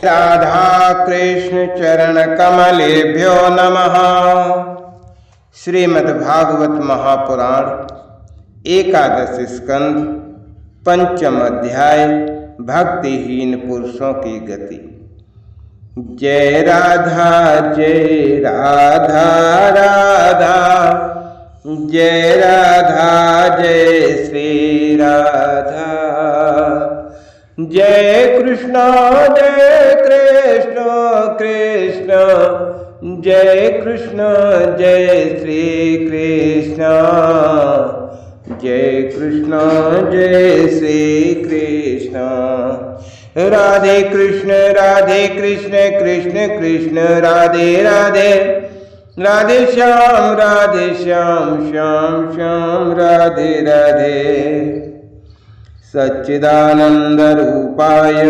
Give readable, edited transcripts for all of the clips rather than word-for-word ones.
राधा कृष्ण चरण कमलेभ्यो नमः। श्रीमद्भागवत महापुराण एकादश स्कंध पंचम अध्याय भक्तिहीन पुरुषों की गति। जय राधा राधा, जय राधा जय श्री राधा। जय कृष्ण कृष्ण, जय कृष्ण जय श्री कृष्ण, जय कृष्ण जय श्री कृष्ण। राधे कृष्ण कृष्ण कृष्ण राधे राधे, राधे श्याम श्याम श्याम राधे राधे। सच्चिदानंद रूपाय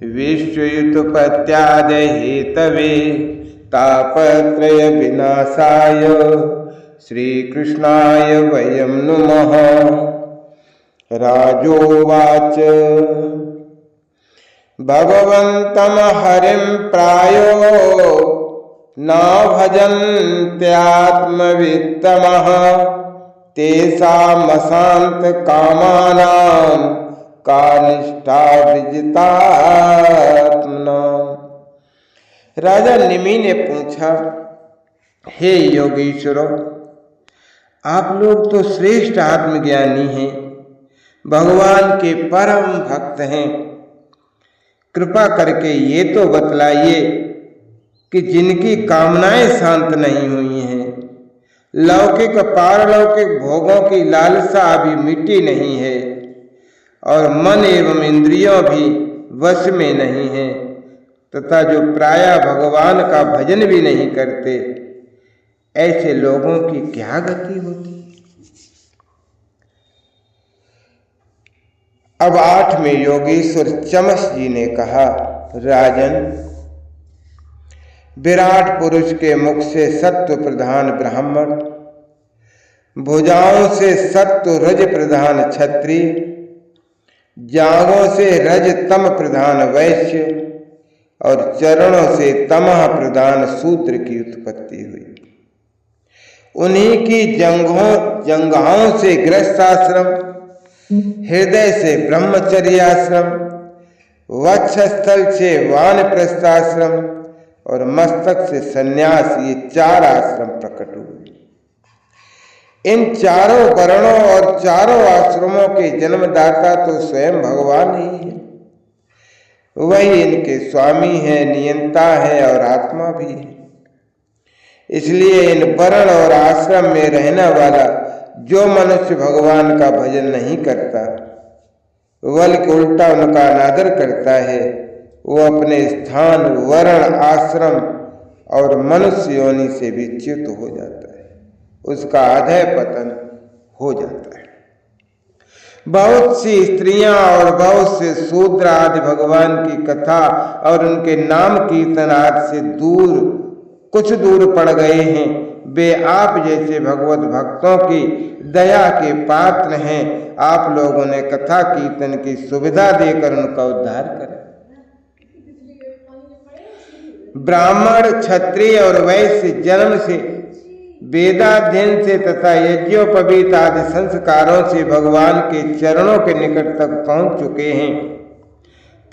विश्वयुत्पत्त्यादि हेतवे तापत्रय विनाशाय श्रीकृष्णाय वयं नुमः। राजोवाच भगवन्तं हरिं प्रायो न भजन्त्यात्मवित्तमः तेषामशान्त कामानां का निष्ठा विजितात्मना। राजा निमि ने पूछा, हे योगीश्वरों, आप लोग तो श्रेष्ठ आत्मज्ञानी हैं, भगवान के परम भक्त हैं। कृपा करके ये तो बतलाइए कि जिनकी कामनाएं शांत नहीं हुई हैं, लौकिक पारलौकिक भोगों की लालसा अभी मिटी नहीं है और मन एवं इंद्रियों भी वश में नहीं है, तथा जो प्रायः भगवान का भजन भी नहीं करते, ऐसे लोगों की क्या गति होती। अब 8वें योगीश्वर चमस जी ने कहा, राजन, विराट पुरुष के मुख से सत्व प्रधान ब्राह्मण, भुजाओं से सत्व रज प्रधान क्षत्रिय, जांघों से रज तम प्रधान वैश्य और चरणों से तमह प्रधान शूद्र की उत्पत्ति हुई। उन्हीं की जंघाओं से गृहस्थाश्रम, हृदय से ब्रह्मचर्याश्रम, वक्षस्थल से वानप्रस्थाश्रम और मस्तक से सन्यास, ये 4 आश्रम प्रकट हुए। इन चारों वर्णों और चारों आश्रमों के जन्मदाता तो स्वयं भगवान ही है। वही इनके स्वामी है, नियंता है और आत्मा भी है। इसलिए इन वर्ण और आश्रम में रहने वाला जो मनुष्य भगवान का भजन नहीं करता, बल्कि उल्टा उनका अनादर करता है, वो अपने स्थान, वर्ण, आश्रम और मनुष्य योनि से विच्युत हो जाता है, उसका अधः पतन हो जाता है। बहुत सी स्त्रियां और बहुत से शूद्र आदि भगवान की कथा और उनके नाम कीर्तन आदि से कुछ दूर पड़ गए हैं। वे आप जैसे भगवत भक्तों की दया के पात्र हैं। आप लोगों ने कथा कीर्तन की सुविधा देकर उनका उद्धार करें। ब्राह्मण, क्षत्रिय और वैश्य जन्म से, वेदाध्ययन से तथा यज्ञोपवीत आदि संस्कारों से भगवान के चरणों के निकट तक पहुंच चुके हैं,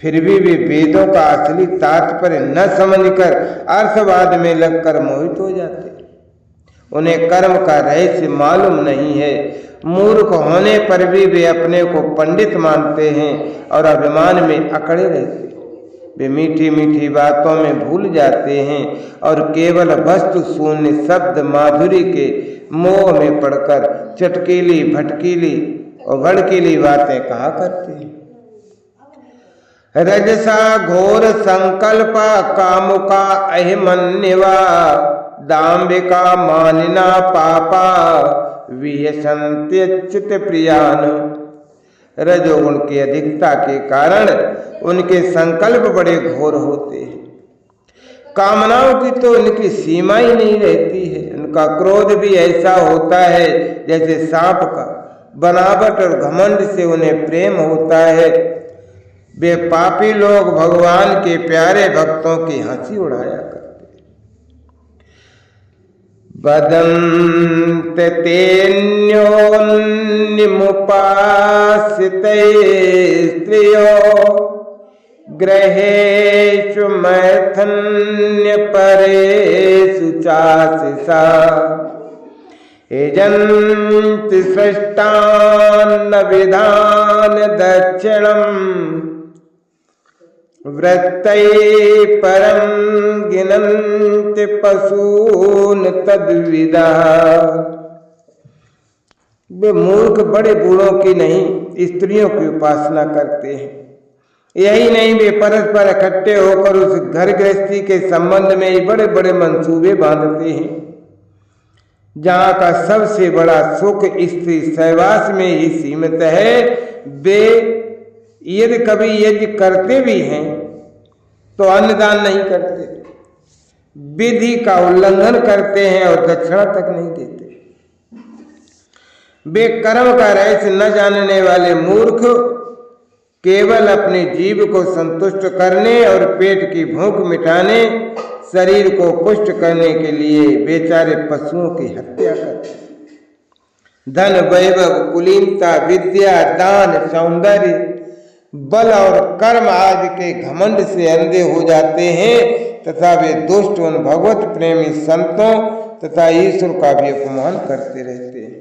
फिर भी वे वेदों का असली तात्पर्य न समझकर अर्थवाद में लगकर मोहित हो जाते। उन्हें कर्म का रहस्य मालूम नहीं है। मूर्ख होने पर भी वे अपने को पंडित मानते हैं और अभिमान में अकड़े रहते। वे मीठी मीठी बातों में भूल जाते हैं और केवल वस्तु शून्य शब्द माधुरी के मोह में पड़कर चटकीली, भटकीली और भड़कीली बातें कहा करते हैं। रजसा घोर संकल्पा कामुका अहिमन्यवा, दाम्भिका मानिना पापा विहसन्त्यच्युत प्रियान। रजोगुण की अधिकता के कारण उनके संकल्प बड़े घोर होते हैं। कामनाओं की तो उनकी सीमा ही नहीं रहती है। उनका क्रोध भी ऐसा होता है जैसे सांप का। बनावट और घमंड से उन्हें प्रेम होता है वे पापी लोग भगवान के प्यारे भक्तों की हंसी उड़ाया करते। वदन्त तेऽन्योन्यमुपासिते स्त्रियो गृहेषु मैथुन्य परेषु चाशिषा यजन्ति सृष्टान्न विधान दक्षिणम् वृत्तैः परं गिनन्ति पशून् तद्विदा। वे मूर्ख बड़े बूढ़ों की नहीं स्त्रियों की उपासना करते हैं। यही नहीं, वे परस्पर इकट्ठे होकर उस घर गृहस्थी के संबंध में ही बड़े बड़े मंसूबे बांधते हैं, जहाँ का सबसे बड़ा सुख स्त्री सहवास में ही सीमित है। वे यदि कभी यज्ञ करते भी हैं तो अन्नदान नहीं करते, विधि का उल्लंघन करते हैं और दक्षिणा तक नहीं देते। वे कर्म का रहस्य न जानने वाले मूर्ख केवल अपने जीव को संतुष्ट करने और पेट की भूख मिटाने, शरीर को पुष्ट करने के लिए बेचारे पशुओं की हत्या करते। धन, वैभव, कुलीनता, विद्या, दान, सौंदर्य, बल और कर्म आदि के घमंड से अंधे हो जाते हैं तथा वे दुष्ट उन भगवत प्रेमी संतों तथा ईश्वर का भी अपमान करते रहते हैं।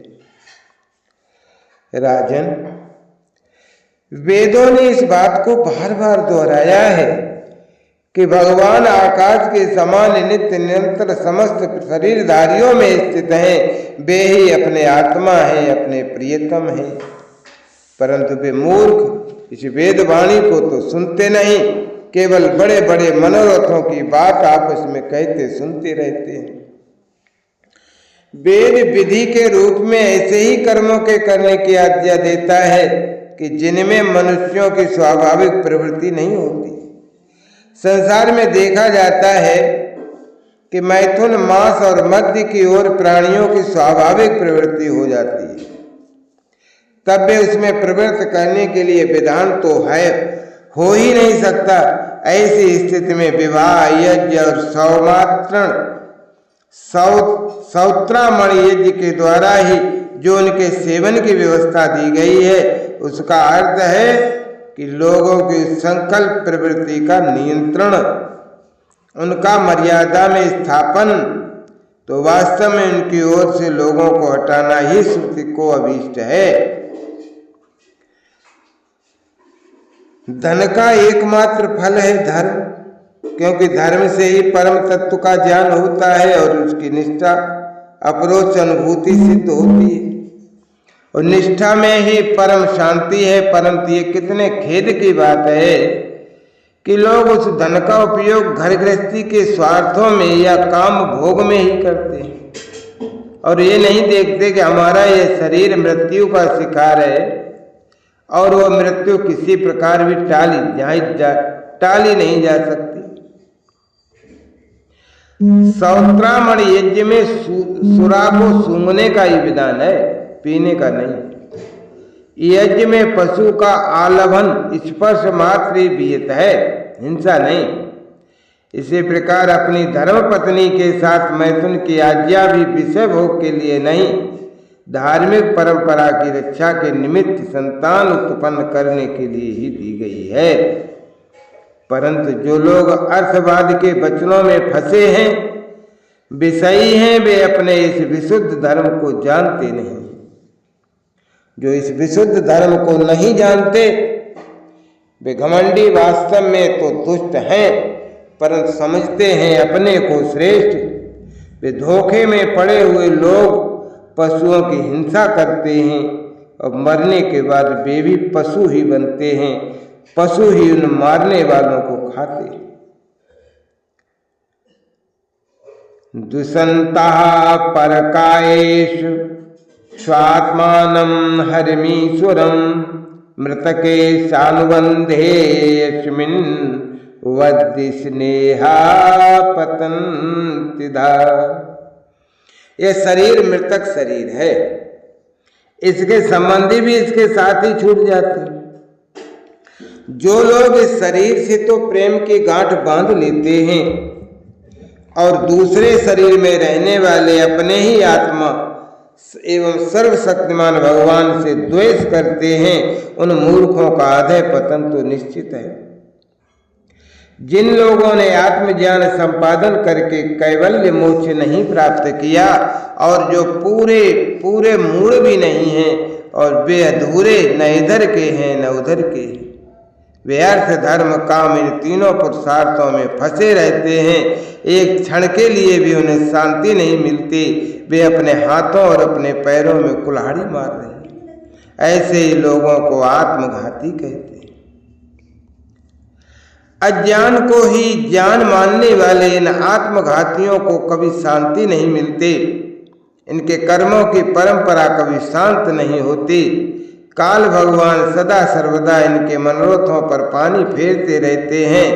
राजन, वेदों ने इस बात को बार बार दोहराया है कि भगवान आकाश के समान नित्य निरंतर समस्त शरीरधारियों में स्थित हैं। वे ही अपने आत्मा हैं, अपने प्रियतम हैं। परंतु वे मूर्ख इस वेद वाणी को तो सुनते नहीं, केवल बड़े बड़े मनोरथों की बात आपस में कहते सुनते रहते हैं। वेद विधि के रूप में ऐसे ही कर्मों के करने की आज्ञा देता है कि जिनमें मनुष्यों की स्वाभाविक प्रवृत्ति नहीं होती। संसार में देखा जाता है कि मैथुन, मांस और मद्य की ओर प्राणियों की स्वाभाविक प्रवृत्ति हो जाती है। तब भी उसमें प्रवृत्त करने के लिए विधान तो है, हो ही नहीं सकता। ऐसी स्थिति में विवाह, यज्ञ और सौत्रामणि यज्ञ के द्वारा ही जो उनके सेवन की व्यवस्था दी गई है, उसका अर्थ है कि लोगों की संकल्प प्रवृत्ति का नियंत्रण, उनका मर्यादा में स्थापन, तो वास्तव में उनकी ओर से लोगों को हटाना ही श्रुति को अभीष्ट है। धन का एकमात्र फल है धर्म, क्योंकि धर्म से ही परम तत्व का ज्ञान होता है और उसकी निष्ठा अपरोक्ष अनुभूति सिद्ध होती है और निष्ठा में ही परम शांति है। परंतु ये कितने खेद की बात है कि लोग उस धन का उपयोग घर गृहस्थी के स्वार्थों में या काम भोग में ही करते हैं और ये नहीं देखते कि हमारा ये शरीर मृत्यु का शिकार है और वह मृत्यु किसी प्रकार भी टाली नहीं जा सकती। सौत्रामणि यज्ञ में सुरा को सूंघने का ही विधान है, पीने का नहीं। यज्ञ में पशु का आलभन, स्पर्श मात्र ही विहित है, हिंसा नहीं। इसी प्रकार अपनी धर्म पत्नी के साथ मैथुन की आज्ञा भी विषय भोग के लिए नहीं, धार्मिक परंपरा की रक्षा के निमित्त संतान उत्पन्न करने के लिए ही दी गई है। परंतु जो लोग अर्थवाद के वचनों में फंसे हैं, विषयी हैं, वे अपने इस विशुद्ध धर्म को जानते नहीं। जो इस विशुद्ध धर्म को नहीं जानते वे घमंडी वास्तव में तो दुष्ट हैं, परंतु समझते हैं अपने को श्रेष्ठ। वे धोखे में पड़े हुए लोग पशुओं की हिंसा करते हैं और मरने के बाद वे भी पशु ही बनते हैं, पशु ही उन मारने वालों को खाते हैं। दुसंता परकायेषु स्वात्मानं हरिमीश्वरं मृतके सानुबंधे यस्मिन् वद्य स्नेहा पतन्तिधा। यह शरीर मृतक शरीर है, इसके संबंधी भी इसके साथ ही छूट जाते हैं। जो लोग इस शरीर से तो प्रेम की गांठ बांध लेते हैं और दूसरे शरीर में रहने वाले अपने ही आत्मा एवं सर्वशक्तिमान भगवान से द्वेष करते हैं, उन मूर्खों का अधः पतन तो निश्चित है। जिन लोगों ने आत्मज्ञान संपादन करके कैवल्य मोक्ष नहीं प्राप्त किया और जो पूरे मूढ़ भी नहीं हैं और वे अधूरे न इधर के हैं न उधर के हैं, वे अर्थ धर्म काम इन तीनों पुरुषार्थों में फंसे रहते हैं, एक क्षण के लिए भी उन्हें शांति नहीं मिलती, वे अपने हाथों और अपने पैरों में कुल्हाड़ी मार रहे हैं। ऐसे ही लोगों को आत्मघाती कहते हैं। अज्ञान को ही ज्ञान मानने वाले इन आत्मघातियों को कभी शांति नहीं मिलती, इनके कर्मों की परंपरा कभी शांत नहीं होती। काल भगवान सदा सर्वदा इनके मनोरथों पर पानी फेरते रहते हैं,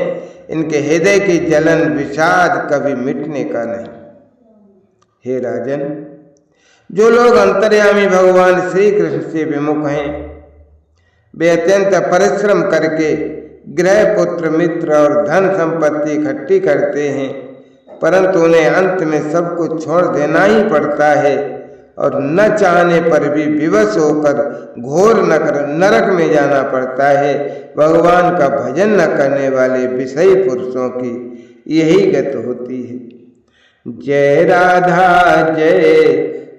इनके हृदय की जलन विषाद कभी मिटने का नहीं। हे राजन, जो लोग अंतर्यामी भगवान श्री कृष्ण से विमुख हैं, वे अत्यंत परिश्रम करके गृह पुत्र मित्र और धन संपत्ति इकट्ठी करते हैं, परंतु उन्हें अंत में सब कुछ छोड़ देना ही पड़ता है और न चाहने पर भी विवश होकर घोर नरक में जाना पड़ता है। भगवान का भजन न करने वाले विषयी पुरुषों की यही गत होती है। जय राधा जय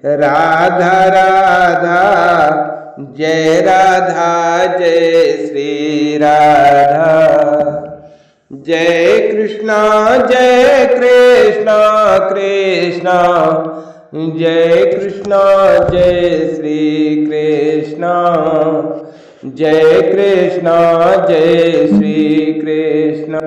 राधा राधा, जय राधा जय श्री राधा, जय कृष्णा कृष्णा, जय कृष्णा जय श्री कृष्णा, जय कृष्णा जय श्री कृष्ण।